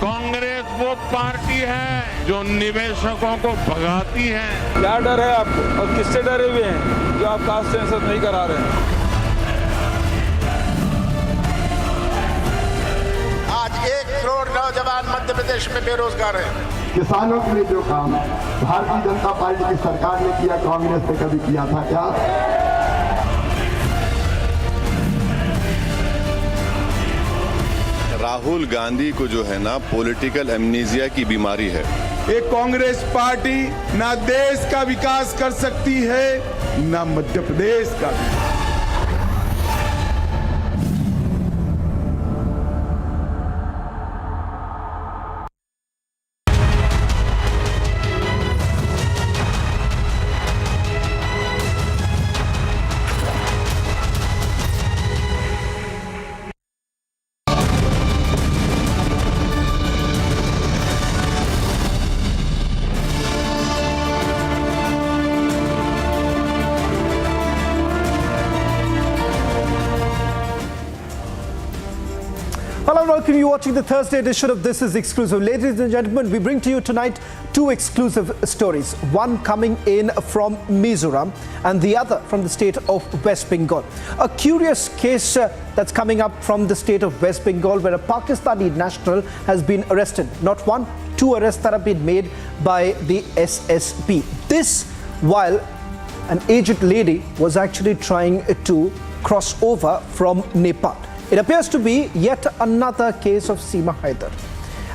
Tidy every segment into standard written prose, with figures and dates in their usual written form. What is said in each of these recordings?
कांग्रेस वो पार्टी है जो निवेशकों को भगाती है। क्या डर है आपको और किससे डरे हुए हैं जो आप कास्ट सेंसस नहीं करा रहे हैं? आज 1 करोड़ नौजवान मध्य प्रदेश में बेरोजगार हैं। किसानों के लिए जो काम भारतीय जनता पार्टी की सरकार ने किया, कांग्रेस ने कभी किया था क्या? राहुल गांधी को जो है ना पॉलिटिकल एमनीजिया की बीमारी है। एक कांग्रेस पार्टी ना देश का विकास कर सकती है ना मध्य प्रदेश का। Hello and welcome. You're watching the Thursday edition of This Is Exclusive. Ladies and gentlemen, we bring to you tonight two exclusive stories. One coming in from Mizoram and the other from the state of West Bengal. A curious case that's coming up from the state of West Bengal where a Pakistani national has been arrested. Not one, two arrests that have been made by the SSB. This while an aged lady was actually trying to cross over from Nepal. It appears to be yet another case of Seema Haider.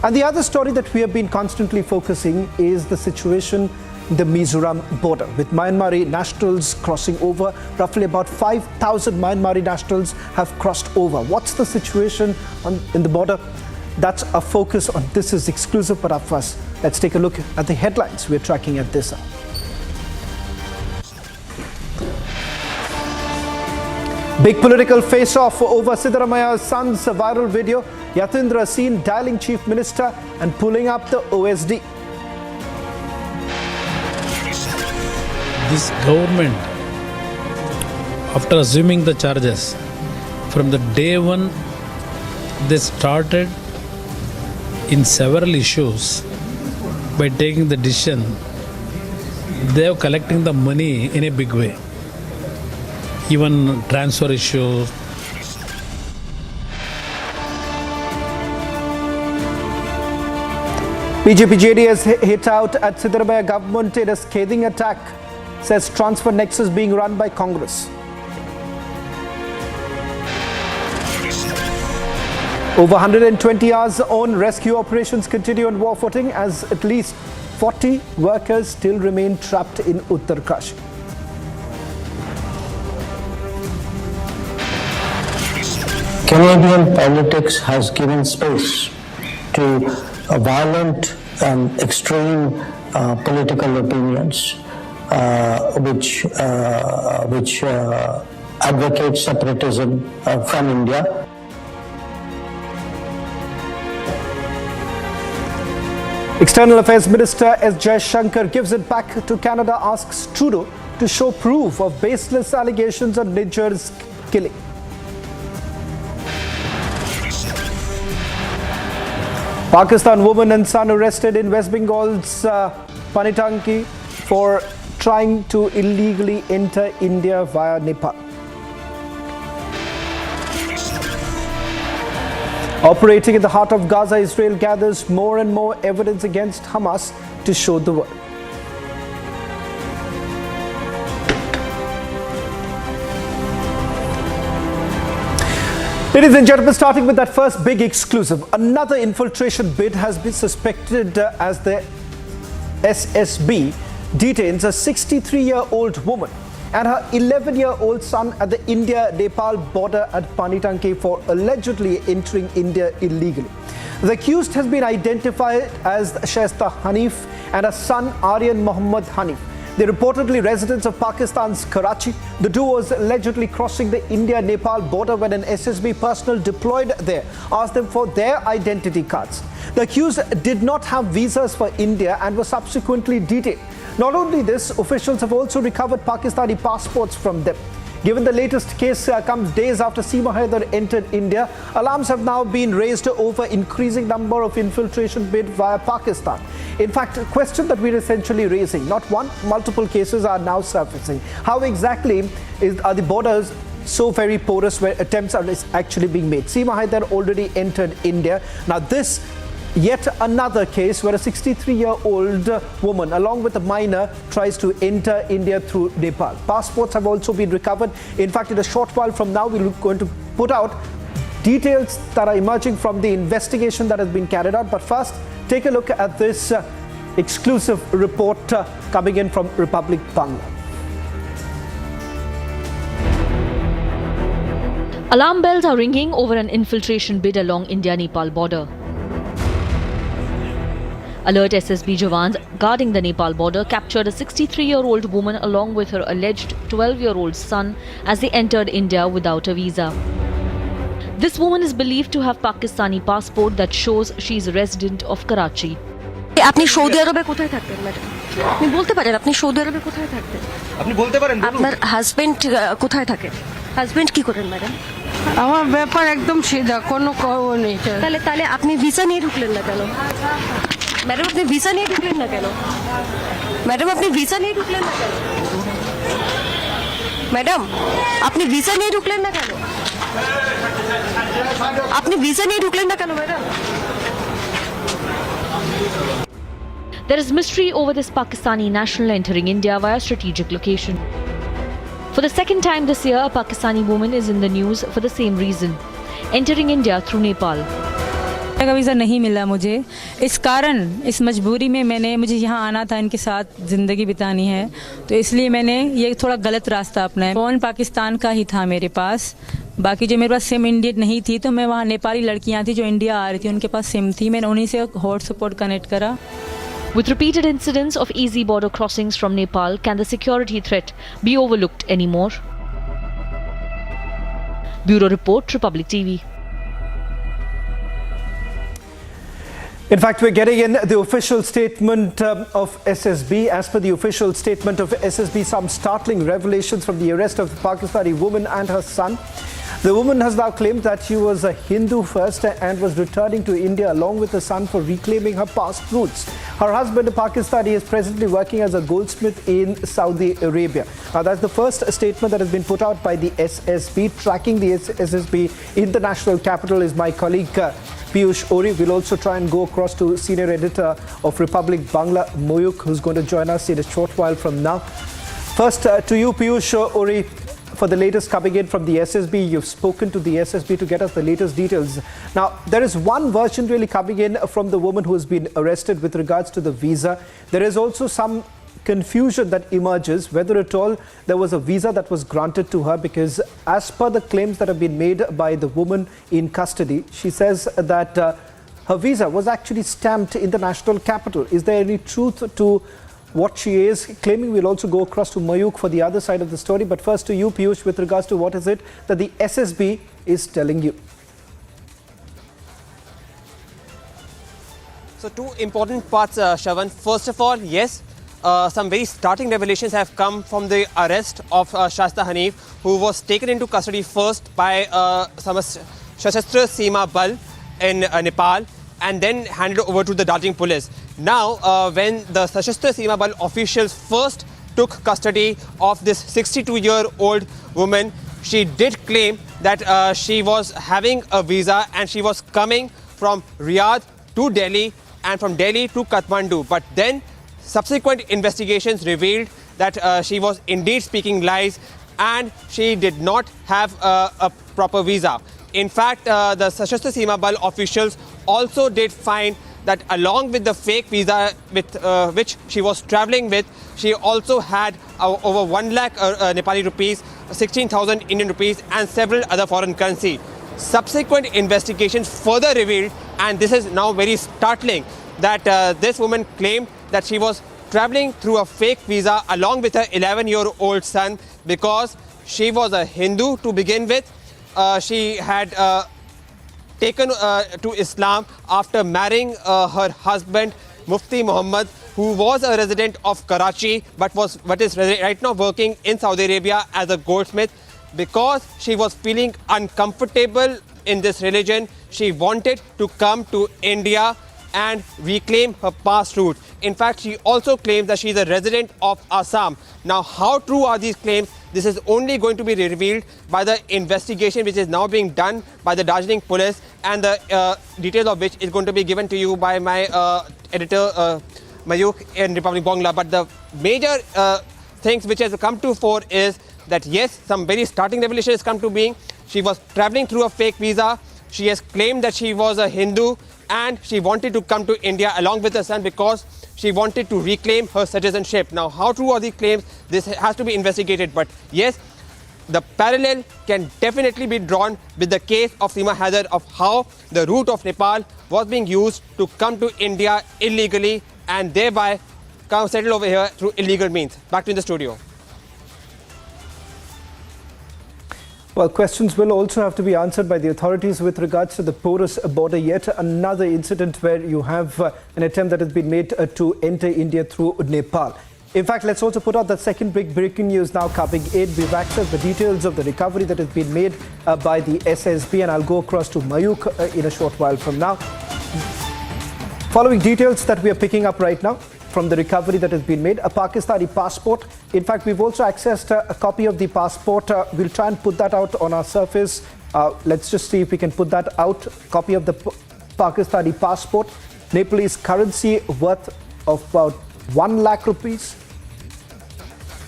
And the other story that we have been constantly focusing is the situation in the Mizoram border with Myanmar nationals crossing over. Roughly about 5,000 Myanmar nationals have crossed over. What's the situation in the border? That's a focus on This Is Exclusive. But first, let's take a look at the headlines we're tracking at this hour. Big political face-off over Siddaramaya's son's viral video. Yatindra seen dialing Chief Minister and pulling up the OSD. This government, after assuming the charges, from the day one, they started in several issues by taking the decision. They are collecting the money in a big way. Even transfer issues. BJP JDS hit out at Siddaramaya government in a scathing attack, says transfer nexus being run by Congress. Over 120 hours on rescue operations continue on war footing as at least 40 workers still remain trapped in Uttarakhand. Canadian politics has given space to violent and extreme political opinions which advocate separatism from India. External Affairs Minister S. Jaishankar gives it back to Canada, asks Trudeau to show proof of baseless allegations on Niger's killing. Pakistan woman and son arrested in West Bengal's Panitanki for trying to illegally enter India via Nepal. Operating in the heart of Gaza, Israel gathers more and more evidence against Hamas to show the world. Ladies and gentlemen, starting with that first big exclusive, another infiltration bid has been suspected as the SSB detains a 63-year-old woman and her 11-year-old son at the India-Nepal border at Panitanki for allegedly entering India illegally. The accused has been identified as Shaista Hanif and her son Aryan Mohammad Hanif. They're reportedly residents of Pakistan's Karachi. The duo was allegedly crossing the India-Nepal border when an SSB personnel deployed there asked them for their identity cards. The accused did not have visas for India and were subsequently detained. Not only this, officials have also recovered Pakistani passports from them. Given the latest case comes days after Seema Haider entered India, alarms have now been raised over increasing number of infiltration bid via Pakistan. In fact, a question that we're essentially raising, not one, multiple cases are now surfacing. How exactly are the borders so very porous where attempts are actually being made? Seema Haider already entered India. Now this yet another case where a 63-year-old woman along with a minor tries to enter India through Nepal. Passports have also been recovered. In fact, in a short while from now, we're going to put out details that are emerging from the investigation that has been carried out. But first, take a look at this exclusive report coming in from Republic Bangla. Alarm bells are ringing over an infiltration bid along India-Nepal border. Alert SSB Jawans guarding the Nepal border captured a 63-year-old woman along with her alleged 12-year-old son as they entered India without a visa. This woman is believed to have Pakistani passport that shows she is a resident of Karachi. আপনি Saudi আরবে কোথায় থাকতেন madam? আপনি বলতে পারেন আপনি Saudi আরবে কোথায় থাকতেন? আপনি বলতে পারেন আপনার হাজবেন্ড কোথায় থাকে? হাজবেন্ড কি করেন ম্যাডাম? আমার ব্যাপার একদম সিধা, কোনো কও নেই। তাহলে আপনি ভিসা নিয়ে ঢুকলেন না কেন? ম্যাডাম আপনি ভিসা নিয়ে ঢুকলেন না কেন? ম্যাডাম আপনি ভিসা নিয়ে ঢুকলেন না কেন? ম্যাডাম আপনি ভিসা নিয়ে ঢুকলেন না কেন? আপনি ভিসা নিয়ে ঢুকলেন না কেন madam? There is mystery over this Pakistani national entering India via strategic location. For the second time this year, a Pakistani woman is in the news for the same reason, entering India through Nepal. का visa नहीं मिला मुझे, इस कारण इस मजबूरी में मुझे यहाँ आना था, इनके साथ ज़िंदगी बितानी है, तो इसलिए मैंने ये थोड़ा गलत रास्ता अपनाया। फ़ोन पाकिस्तान का ही था मेरे पास, बाकी जो मेरे पास सिम इंडियन नहीं थी, तो मैं वहाँ नेपाली लड़कियाँ थी जो इंडिया आ रही थी, उनके पास सिम थी, मैंने उन्हीं से हॉटस्पॉट कनेक्ट करा। With repeated incidents of easy border crossings from Nepal, can the security threat be overlooked anymore? Bureau Report, Republic TV. In fact, we're getting in the official statement of SSB. As per the official statement of SSB, some startling revelations from the arrest of the Pakistani woman and her son. The woman has now claimed that she was a Hindu first and was returning to India along with her son for reclaiming her past roots. Her husband, a Pakistani, is presently working as a goldsmith in Saudi Arabia. Now, that's the first statement that has been put out by the SSB. Tracking the SSB in the national capital is my colleague Piyush Ori. We'll also try and go across to senior editor of Republic Bangla, Moyuk, who's going to join us in a short while from now. First, to you, Piyush Ori. For the latest coming in from the SSB, you've spoken to the SSB to get us the latest details. Now, there is one version really coming in from the woman who has been arrested with regards to the visa. There is also some confusion that emerges whether at all there was a visa that was granted to her, because as per the claims that have been made by the woman in custody, she says that her visa was actually stamped in the national capital. Is there any truth to what she is claiming? We'll also go across to Mayuk for the other side of the story. But first to you, Piyush, with regards to what is it that the SSB is telling you? So two important parts, Shravan. First of all, yes, some very startling revelations have come from the arrest of Shasta Hanif, who was taken into custody first by some Sashastra Seema Bal in Nepal, and then handed over to the Darjeeling police. Now, when the Sashastra Seema Bal officials first took custody of this 62-year-old woman, she did claim that she was having a visa and she was coming from Riyadh to Delhi and from Delhi to Kathmandu. But then subsequent investigations revealed that she was indeed speaking lies and she did not have a proper visa. In fact, the Sashastra Seema Bal officials also did find that along with the fake visa with which she was travelling with, she also had over 1 lakh Nepali rupees, 16,000 Indian rupees and several other foreign currency. Subsequent investigations further revealed, and this is now very startling, that this woman claimed that she was travelling through a fake visa along with her 11-year-old son because she was a Hindu to begin with. She had taken to Islam after marrying her husband Mufti Muhammad, who was a resident of Karachi but is right now working in Saudi Arabia as a goldsmith. because she was feeling uncomfortable in this religion. She wanted to come to India and reclaim her past roots. In fact, she also claims that she is a resident of Assam. Now, how true are these claims? This is only going to be revealed by the investigation which is now being done by the Darjeeling police, and the details of which is going to be given to you by my editor Mayuk in Republic Bangla. But the major things which has come to fore is that yes, some very starting revelation has come to being. She was traveling through a fake visa. She has claimed that she was a Hindu and she wanted to come to India along with her son because she wanted to reclaim her citizenship. Now, how true are these claims? This has to be investigated. But yes, the parallel can definitely be drawn with the case of Seema Haider, of how the route of Nepal was being used to come to India illegally and thereby come settle over here through illegal means. Back to the studio. Well, questions will also have to be answered by the authorities with regards to the porous border. Yet another incident where you have an attempt that has been made to enter India through Nepal. In fact, let's also put out that second breaking news now coming in. We've accessed the details of the recovery that has been made by the SSB, and I'll go across to Mayuk in a short while from now. Following details that we are picking up right now from the recovery that has been made, a Pakistani passport. In fact, we've also accessed a copy of the passport. We'll try and put that out on our surface. Let's just see if we can put that out. Copy of the Pakistani passport. Nepalese currency worth of about 1 lakh rupees.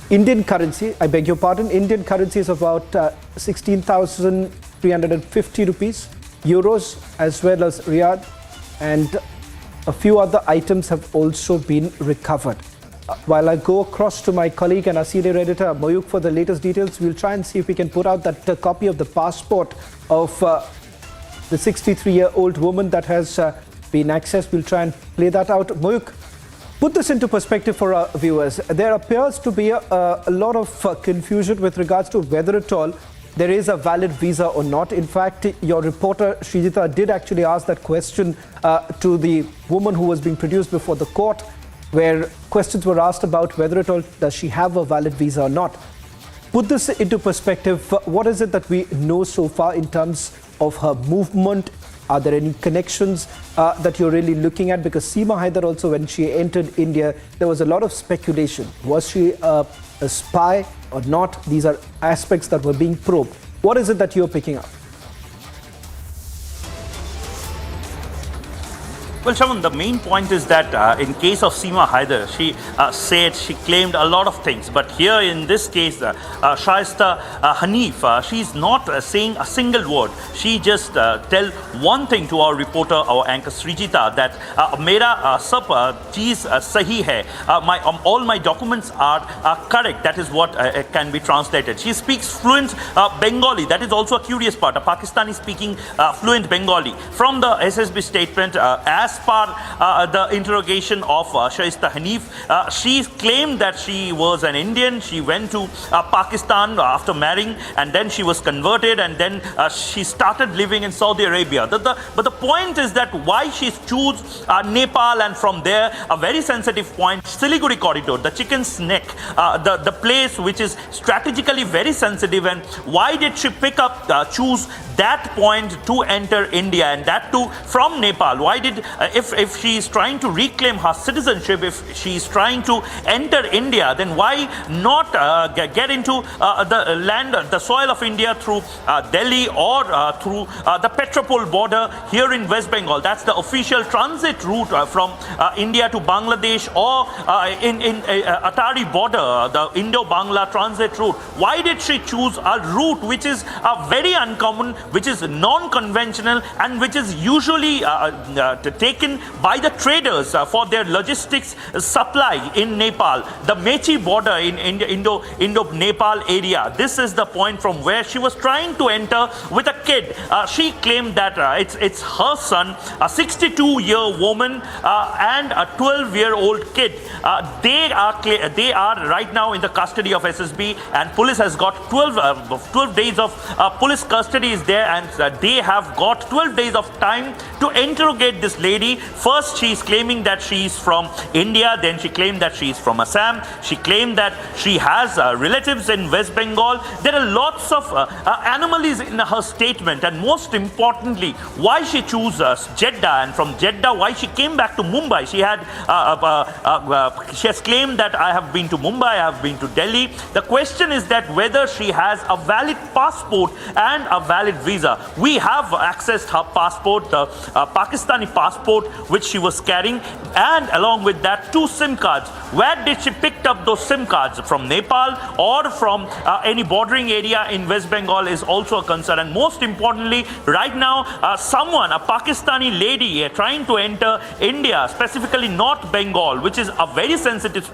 Indian currency, I beg your pardon, Indian currency is about 16,350 rupees. Euros as well as Riyadh, and a few other items have also been recovered. While I go across to my colleague and our senior editor Mayuk for the latest details, we'll try and see if we can put out that copy of the passport of the 63-year-old woman that has been accessed. We'll try and play that out. Mayuk, put this into perspective for our viewers. There appears to be a lot of confusion with regards to whether at all there is a valid visa or not. In fact, your reporter Srijita did actually ask that question to the woman who was being produced before the court, where questions were asked about whether at all does she have a valid visa or not. Put this into perspective. What is it that we know so far in terms of her movement? Are there any connections that you're really looking at? Because Seema Haider also, when she entered India, there was a lot of speculation. Was she a spy or not? These are aspects that were being probed. What is it that you're picking up? Well, Shaman, the main point is that in case of Seema Haider, she claimed a lot of things. But here in this case, Shaista Hanif, she's not saying a single word. She just tell one thing to our reporter, our anchor Srijita, that mera sab cheez sahi hai. All my documents are correct. That is what can be translated. She speaks fluent Bengali. That is also a curious part. A Pakistani speaking fluent Bengali. From the SSB statement, as per the interrogation of Shaista Hanif, she claimed that she was an Indian. She went to Pakistan after marrying, and then she was converted, and then she started living in Saudi Arabia. But the point is that why she chose Nepal, and from there a very sensitive point, Siliguri corridor, the chicken's neck, the place which is strategically very sensitive, and why did she choose that point to enter India, and that too from Nepal? Why did if she is trying to reclaim her citizenship, if she is trying to enter India, then why not get into the land, the soil of India through Delhi or through the Petropol border here in West Bengal? That's the official transit route from India to Bangladesh, or in Atari border, the Indo-Bangla transit route. Why did she choose a route which is very uncommon, which is non-conventional, and which is usually taken by the traders for their logistics supply in Nepal, the Mechi border in Indo-Nepal area? This is the point from where she was trying to enter with a kid. She claimed that it's her son, a 62-year woman, and a 12-year-old kid. They are right now in the custody of SSB, and police has got 12 days of police custody is there, and they have got 12 days of time to interrogate this lady. lady. First, she is claiming that she is from India. Then she claimed that she is from Assam. She claimed that she has relatives in West Bengal. There are lots of anomalies in her statement, and most importantly, why she chooses Jeddah, and from Jeddah, why she came back to Mumbai. She has claimed that I have been to Mumbai, I have been to Delhi. The question is that whether she has a valid passport and a valid visa. We have accessed her passport, the Pakistani passport, which she was carrying, and along with that, 2 SIM cards. Where did she pick up those SIM cards? From Nepal or from any bordering area in West Bengal is also a concern. And most importantly, right now, someone, a Pakistani lady, trying to enter India, specifically North Bengal, which is a very sensitive,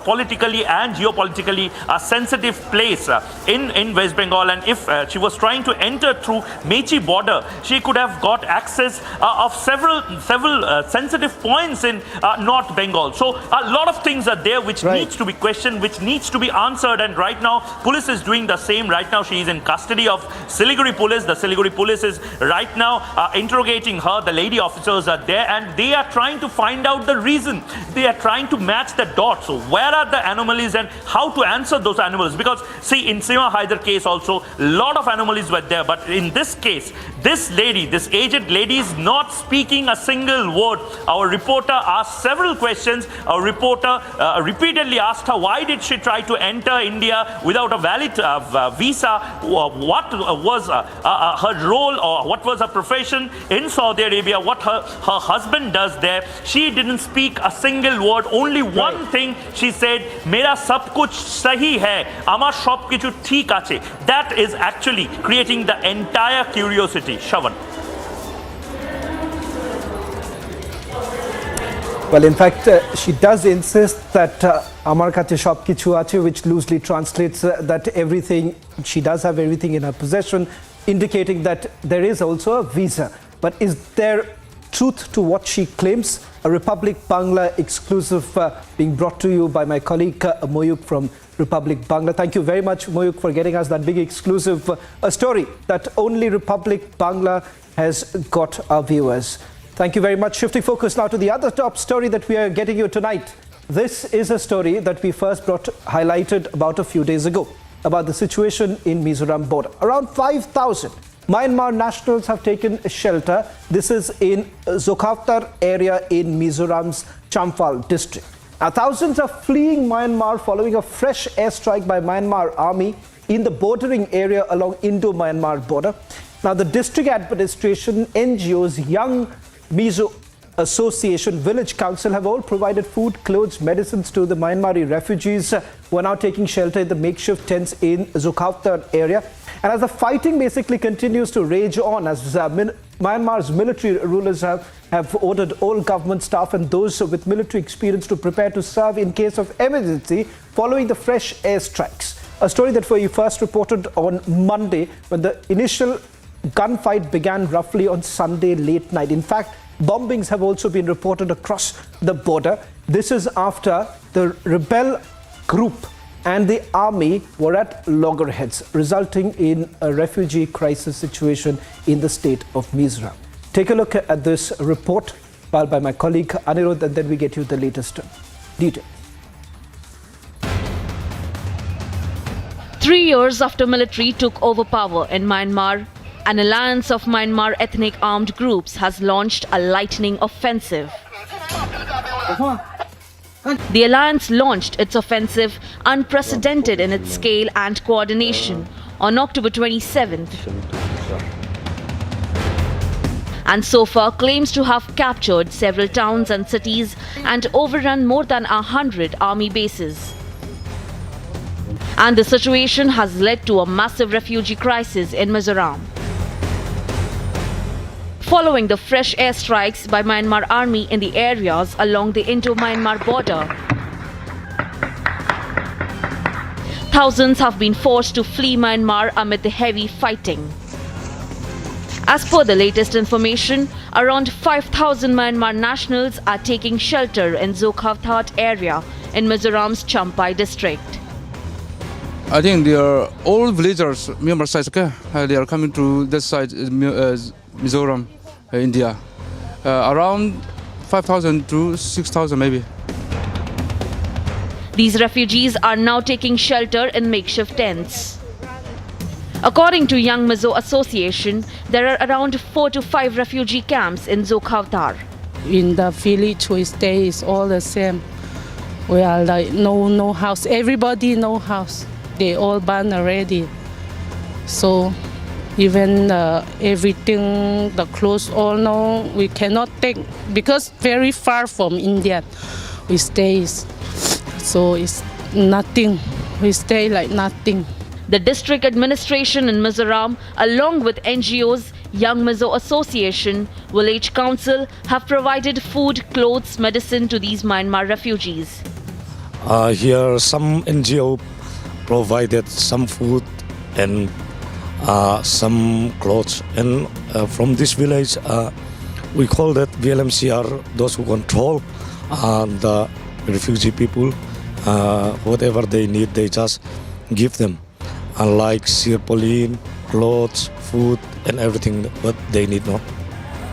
politically and geopolitically sensitive place in West Bengal. And if she was trying to enter through Mechi border, she could have got access of several sensitive points in North Bengal. So a lot of things are there which needs to be questioned, which needs to be answered. And right now, police is doing the same. Right now, she is in custody of Siliguri police. The Siliguri police is right now interrogating her. The lady officers are there, and they are trying to find out the reason. They are trying to match the dots. So where are the anomalies and how to answer those anomalies? Because see, in Seema Haider case also, a lot of anomalies were there. But in this case, this lady, this aged lady is not speaking a single word. Our reporter asked several questions. Our reporter repeatedly asked her, why did she try to enter India without a valid visa? What was her role, or what was her profession in Saudi Arabia? What her husband does there? She didn't speak a single word. Only one thing she said, "Mera sab kuch sahi hai, amar sob kichu thik ache." That is actually creating the entire curiosity. Shavan. Well, in fact, she does insist that Amar Kache Shop Kichu Ache, which loosely translates that everything, she does have everything in her possession, indicating that there is also a visa. But is there truth to what she claims? A Republic Bangla exclusive being brought to you by my colleague Moyuk from Republic Bangla. Thank you very much, Moyuk, for getting us that big exclusive story that only Republic Bangla has got our viewers. Thank you very much. Shifting focus now to the other top story that we are getting you tonight. This is a story that we first highlighted about a few days ago about the situation in Mizoram border. Around 5,000 Myanmar nationals have taken shelter. This is in Zokhawtar area in Mizoram's Champhal district. Now, thousands are fleeing Myanmar following a fresh airstrike by Myanmar army in the bordering area along Indo-Myanmar border. Now, the district administration, NGOs, Young Mizo Association, Village Council have all provided food, clothes, medicines to the Myanmari refugees who are now taking shelter in the makeshift tents in Zokhawtar area. And as the fighting basically continues to rage on, as Myanmar's military rulers have ordered all government staff and those with military experience to prepare to serve in case of emergency following the fresh airstrikes. A story that we first reported on Monday when the initial gunfight began roughly on Sunday late night. In fact, bombings have also been reported across the border. This is after the rebel group and the army were at loggerheads, resulting in a refugee crisis situation in the state of Mizoram. Take a look at this report filed by my colleague Anirudh, and then we get you the latest details. 3 years after military took over power in Myanmar, an alliance of Myanmar ethnic armed groups has launched a lightning offensive. The alliance launched its offensive, unprecedented in its scale and coordination, on October 27th. And so far claims to have captured several towns and cities and overrun more than 100 army bases. And the situation has led to a massive refugee crisis in Mizoram. Following the fresh airstrikes by Myanmar army in the areas along the Indo-Myanmar border, thousands have been forced to flee Myanmar amid the heavy fighting. As per the latest information, around 5,000 Myanmar nationals are taking shelter in Zokhawtar area in Mizoram's Champhal district. I think they are all villagers, Myanmar side, they are coming to this side, Mizoram, India. Around 5,000 to 6,000 maybe. These refugees are now taking shelter in makeshift tents. According to Young Mizo Association, there are around 4 to 5 refugee camps in Zokhawtar. In the village we stay is all the same. We are like no house. Everybody no house. They all burned already. So even everything, the clothes, all no, we cannot take because very far from India. We stay, so it's nothing. We stay like nothing. The district administration in Mizoram, along with NGOs, Young Mizo Association, Village Council, have provided food, clothes, medicine to these Myanmar refugees. Here, some NGO provided some food and some clothes. And from this village, we call that VLMCR, those who control the refugee people. Whatever they need, they just give them. Unlike Sirpolin, clothes, food, and everything what they need now.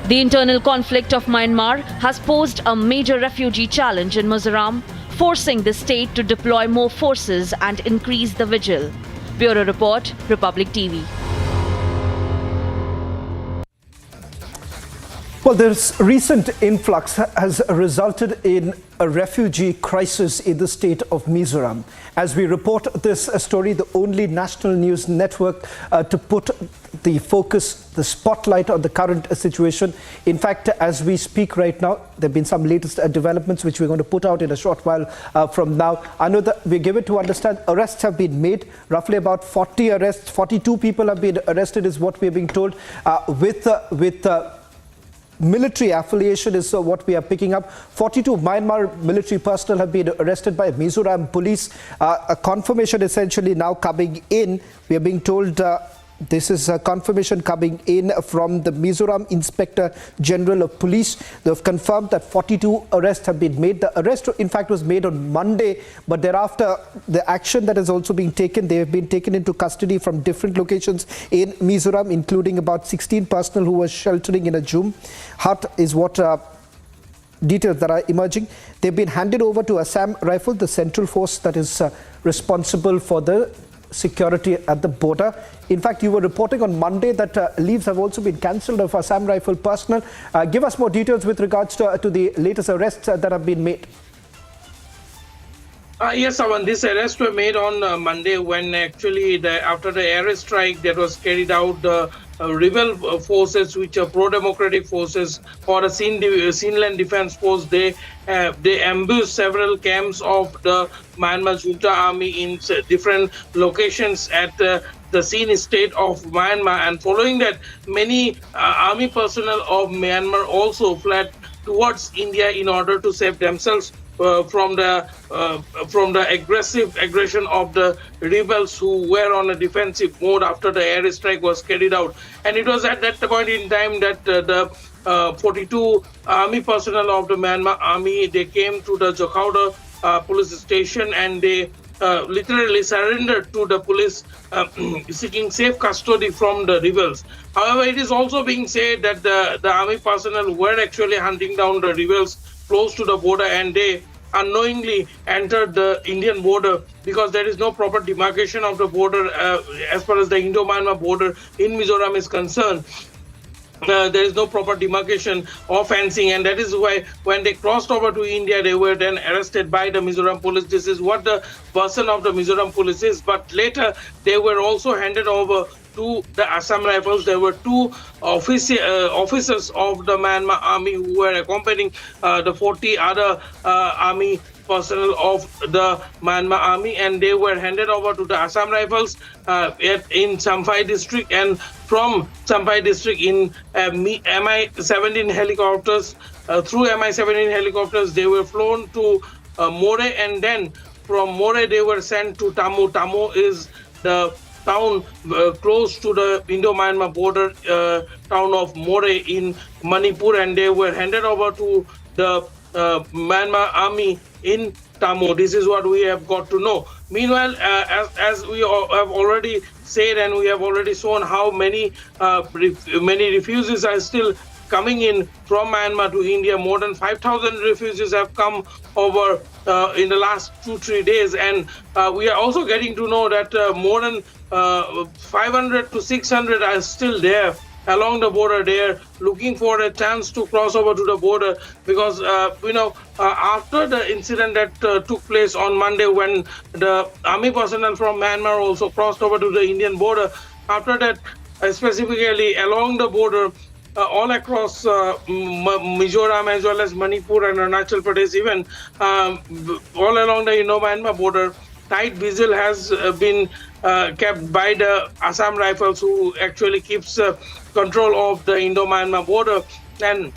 The internal conflict of Myanmar has posed a major refugee challenge in Mizoram, forcing the state to deploy more forces and increase the vigil. Bureau Report, Republic TV. Well, this recent influx has resulted in a refugee crisis in the state of Mizoram. As we report this story, the only national news network to put the focus, the spotlight on the current situation. In fact, as we speak right now, there have been some latest developments which we're going to put out in a short while from now. I know that we're given to understand arrests have been made, roughly about 40 arrests, 42 people have been arrested is what we're being told, with military affiliation is what we are picking up. 42 Myanmar military personnel have been arrested by Mizoram police. A confirmation essentially now coming in. We are being told this is a confirmation coming in from the Mizoram Inspector General of Police. They have confirmed that 42 arrests have been made. The arrest, in fact, was made on Monday, but thereafter, the action that is also being taken, they have been taken into custody from different locations in Mizoram, including about 16 personnel who were sheltering in a Jum hut, is what details that are emerging. They've been handed over to Assam Rifle, the central force that is responsible for the security at the border. In fact, you were reporting on Monday that leaves have also been cancelled of Assam Rifle personnel. Give us more details with regards to the latest arrests that have been made. Yes, Avan, these arrests were made on Monday when actually after the air strike that was carried out, the rebel forces, which are pro-democratic forces or a Seenland Defense Force, they ambushed several camps of the Myanmar junta army in different locations at the Seen state of Myanmar. And following that, many army personnel of Myanmar also fled towards India in order to save themselves from the aggressive aggression of the rebels who were on a defensive mode after the airstrike was carried out. And it was at that point in time that the 42 army personnel of the Myanmar army, they came to the Zokhawtar police station and they literally surrendered to the police, seeking safe custody from the rebels. However, it is also being said that the army personnel were actually hunting down the rebels close to the border, and they unknowingly entered the Indian border because there is no proper demarcation of the border as far as the Indo-Myanmar border in Mizoram is concerned. There is no proper demarcation or fencing, and that is why when they crossed over to India, they were then arrested by the Mizoram police. This is what the person of the Mizoram police is. But later, they were also handed over to the Assam Rifles. There were two officers of the Myanmar army who were accompanying the 40 other army personnel of the Myanmar army, and they were handed over to the Assam Rifles in Champhai district, and from Champhai district in Mi-17 helicopters, through Mi-17 helicopters, they were flown to More, and then from More they were sent to Tamo. Tamo is the town close to the Indo-Myanmar border, town of More in Manipur, and they were handed over to the Myanmar army in Tamo. This is what we have got to know. Meanwhile, as we have already said and we have already shown how many refugees are still coming in from Myanmar to India. More than 5,000 refugees have come over in the last 2-3 days, and we are also getting to know that more than 500 to 600 are still there along the border. They're looking for a chance to cross over to the border because after the incident that took place on Monday, when the army personnel from Myanmar also crossed over to the Indian border, after that, specifically along the border, all across Mizoram as well as Manipur and Arunachal Pradesh, even all along the Indo-Myanmar border, tight vigil has been kept by the Assam Rifles, who actually keeps control of the Indo-Myanmar border. And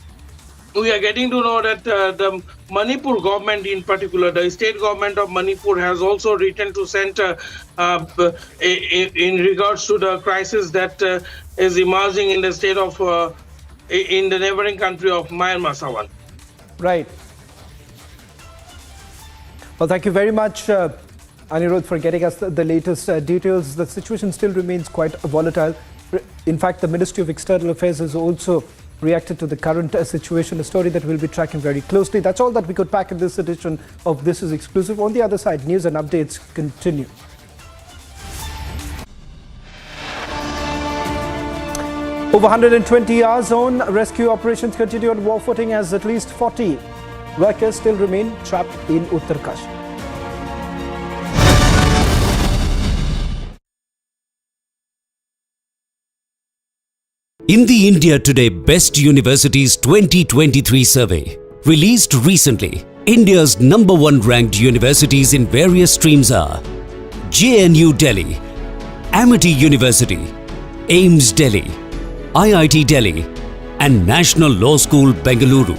we are getting to know that the Manipur government in particular, the state government of Manipur, has also returned to center in regards to the crisis that is emerging in the state of, in the neighboring country of Myanmar, Sawan. Right. Well, thank you very much, Anirudh, for getting us the latest details. The situation still remains quite volatile. In fact, the Ministry of External Affairs has also reacted to the current situation, a story that we'll be tracking very closely. That's all that we could pack in this edition of This Is Exclusive. On the other side, news and updates continue. Over 120 hours on, rescue operations continue on war footing as at least 40 workers still remain trapped in Uttarkashi. In the India Today Best Universities 2023 survey, released recently, India's #1 ranked universities in various streams are JNU Delhi, Amity University, AIIMS Delhi, IIT Delhi and National Law School Bengaluru.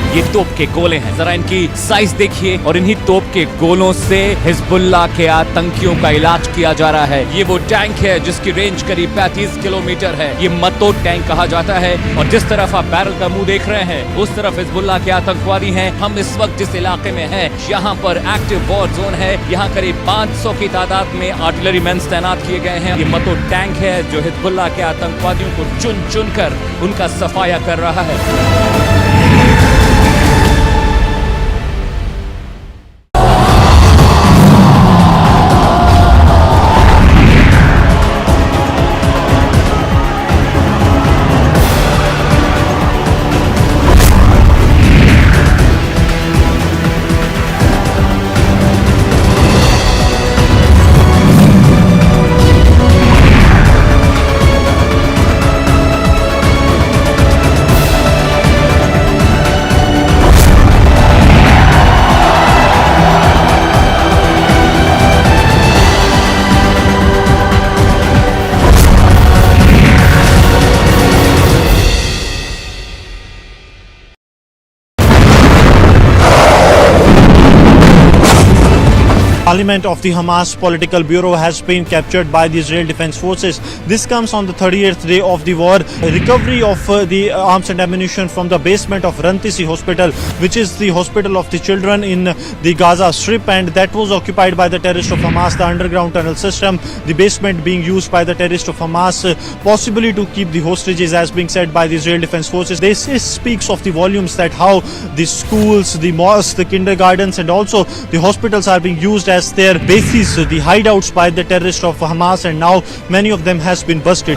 ये तोप के गोले हैं, जरा इनकी size देखिए और इन्हीं तोप के गोलों से हिजबुल्लाह के आतंकियों का इलाज किया जा रहा है। ये वो टैंक है जिसकी रेंज करीब 35 किलोमीटर है। ये मतो टैंक कहा जाता है और जिस तरफ आप बैरल का मुंह देख रहे हैं, उस तरफ हिजबुल्लाह के आतंकवादी हैं। हम इस वक्त जिस इलाके में हैं, यहाँ पर एक्टिव वॉर जोन है। यहाँ करीब 500 की तादाद में आर्टिलरी मैन तैनात किए गए हैं। ये मतो टैंक है जो हिजबुल्लाह के आतंकवादियों को चुन चुन कर उनका सफाया कर रहा है। Parliament of the Hamas Political Bureau has been captured by the Israel Defense Forces. This comes on the 38th day of the war. Recovery of the arms and ammunition from the basement of Rantisi Hospital, which is the hospital of the children in the Gaza Strip, and that was occupied by the terrorists of Hamas, the underground tunnel system, the basement being used by the terrorists of Hamas, possibly to keep the hostages, as being said by the Israel Defense Forces. This speaks of the volumes that how the schools, the mosques, the kindergartens and also the hospitals are being used as their bases, the hideouts by the terrorists of Hamas, and now many of them has been busted.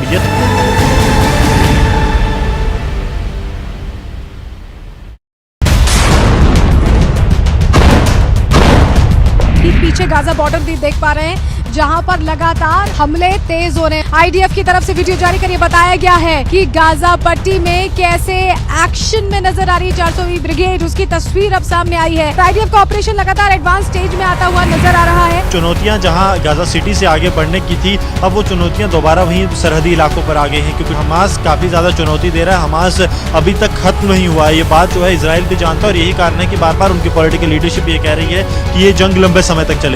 पीछे Gaza border भी देख पा रहे हैं, जहां पर लगातार हमले तेज हो रहे हैं। आईडीएफ की तरफ से वीडियो जारी कर बताया गया है कि गाजा पट्टी में कैसे एक्शन में नजर आ रही है 400वीं ब्रिगेड, उसकी तस्वीर अब सामने आई है। आईडीएफ का ऑपरेशन लगातार एडवांस स्टेज में आता हुआ नजर आ रहा है। चुनौतियां जहां गाजा सिटी से आगे बढ़ने की थी, अब वो चुनौतियां दोबारा वहीं सरहदी इलाकों पर आ गई हैं, क्योंकि हमास काफी ज्यादा चुनौती दे रहा है। हमास अभी तक खत्म नहीं हुआ है, ये बात जो है इजराइल भी जानता है और यही कारण है कि बार बार उनकी पॉलिटिकल लीडरशिप ये कह रही है कि ये जंग लंबे समय तक चलेगी।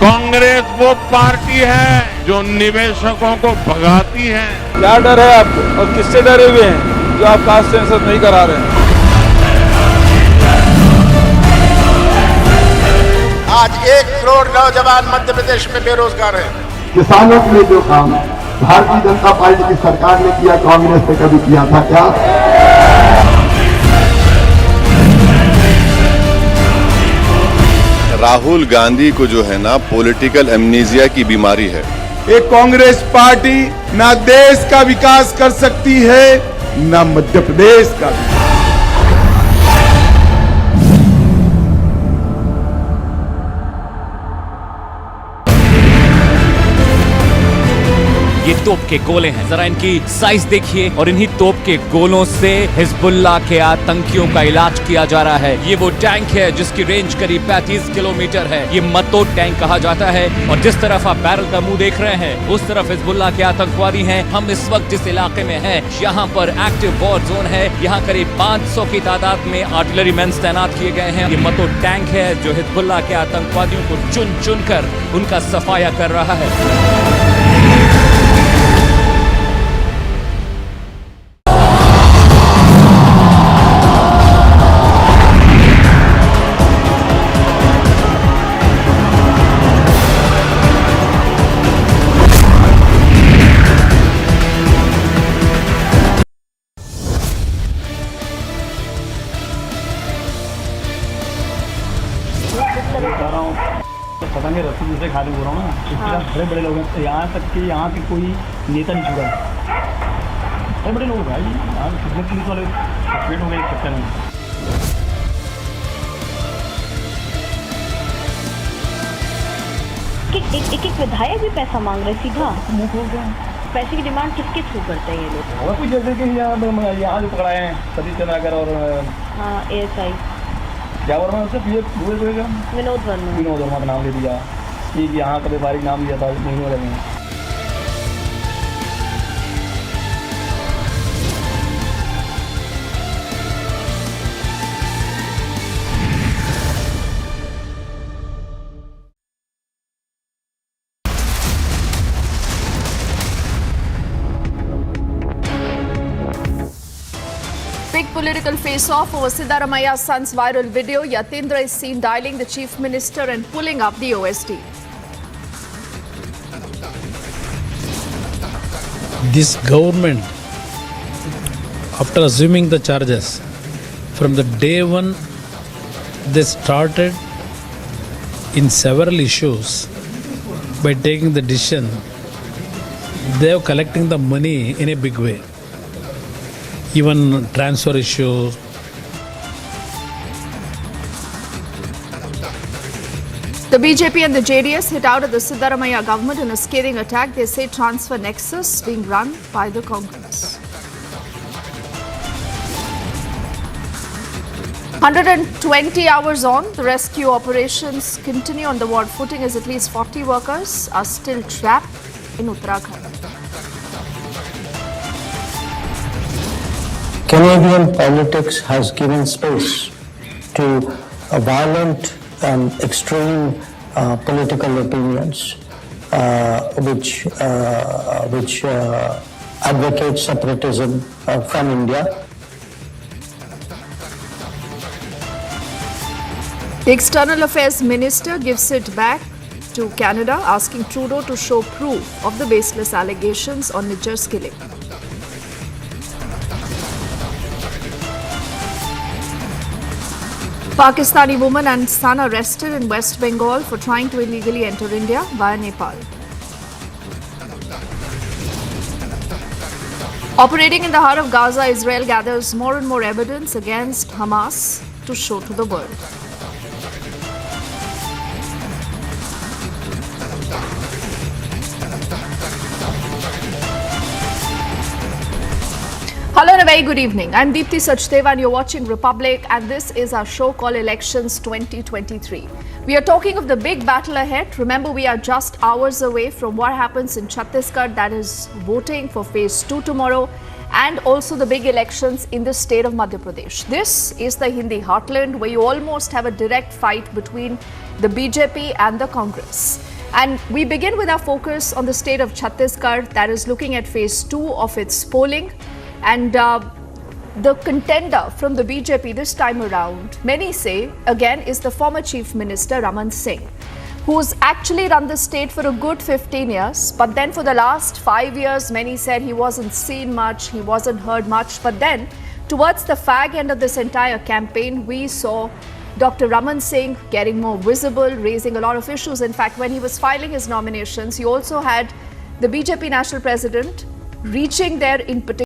कांग्रेस वो पार्टी पार्टी है जो निवेशकों को भगाती है। क्या डर है आपको और किससे डरे हुए हैं जो आप कास्ट सेंसस नहीं करा रहे हैं? आज 1 करोड़ नौजवान मध्य प्रदेश में बेरोजगार हैं। किसानों के लिए जो काम भारतीय जनता पार्टी की सरकार ने किया, कांग्रेस ने कभी किया था क्या? राहुल गांधी को जो है ना पॉलिटिकल एमनीजिया की बीमारी है। एक कांग्रेस पार्टी ना देश का विकास कर सकती है ना मध्य प्रदेश का। ये तोप के गोले हैं, जरा इनकी साइज देखिए और इन्हीं तोप के गोलों से हिजबुल्लाह के आतंकियों का इलाज किया जा रहा है। ये वो टैंक है जिसकी रेंज करीब 35 किलोमीटर है। ये मतो टैंक कहा जाता है और जिस तरफ आप बैरल का मुंह देख रहे हैं उस तरफ हिजबुल्लाह के आतंकवादी हैं। हम इस वक्त जिस इलाके में हैं यहाँ पर एक्टिव वॉर जोन है। यहाँ करीब 500 की तादाद में आर्टिलरी मैन तैनात किए गए हैं। ये मतो टैंक है जो हिजबुल्लाह के आतंकवादियों को चुन चुन कर उनका सफाया कर रहा है। पता नहीं रस्सी से खाली हो रहा हूँ ना, इसके बड़े बड़े लोग हैं। यहाँ तक कि यहाँ के कोई नेता नहीं छुड़ा, बड़े बड़े लोग भाई। यहाँ कितने पुलिस वाले सस्पेंड हो गए इस चक्कर में। एक विधायक भी पैसा मांग रहे सीधा मुँह खोल गए। पैसे की डिमांड किसके थ्रू करते हैं ये लोग? और कुछ जैसे कि यहाँ जो पकड़ाए हैं सतीश चंद्राकर और ASI क्या वर्मा उससे विनोद वर्मा का नाम ले दिया कि यहाँ का व्यापारिक नाम लिया था महीनों लगे। Big political face-off over Siddaramaia's son's viral video. Yatindra is seen dialing the chief minister and pulling up the OSD. This government, after assuming the charges, from the day one, they started in several issues by taking the decision. They are collecting the money in a big way. Even transfer issues. The BJP and the JDS hit out at the Siddaramaiah government in a scathing attack. They say transfer nexus being run by the Congress. 120 hours on, the rescue operations continue on the war footing as at least 40 workers are still trapped in Uttarakhand. Canadian politics has given space to violent and extreme political opinions which advocate separatism from India. The External Affairs Minister gives it back to Canada, asking Trudeau to show proof of the baseless allegations on Niger's killing. Pakistani woman and son arrested in West Bengal for trying to illegally enter India via Nepal. Operating in the heart of Gaza, Israel gathers more and more evidence against Hamas to show to the world. Hello and a very good evening. I'm Deepthi Sachdeva and you're watching Republic, and this is our show called Elections 2023. We are talking of the big battle ahead. Remember, we are just hours away from what happens in Chhattisgarh, that is voting for phase 2 tomorrow, and also the big elections in the state of Madhya Pradesh. This is the Hindi heartland where you almost have a direct fight between the BJP and the Congress. And we begin with our focus on the state of Chhattisgarh, that is looking at phase 2 of its polling. And the contender from the BJP this time around, many say, again, is the former Chief Minister Raman Singh, who's actually run the state for a good 15 years. But then for the last 5 years, many said he wasn't seen much, he wasn't heard much. But then towards the fag end of this entire campaign, we saw Dr. Raman Singh getting more visible, raising a lot of issues. In fact, when he was filing his nominations, he also had the BJP national president reaching there in particular.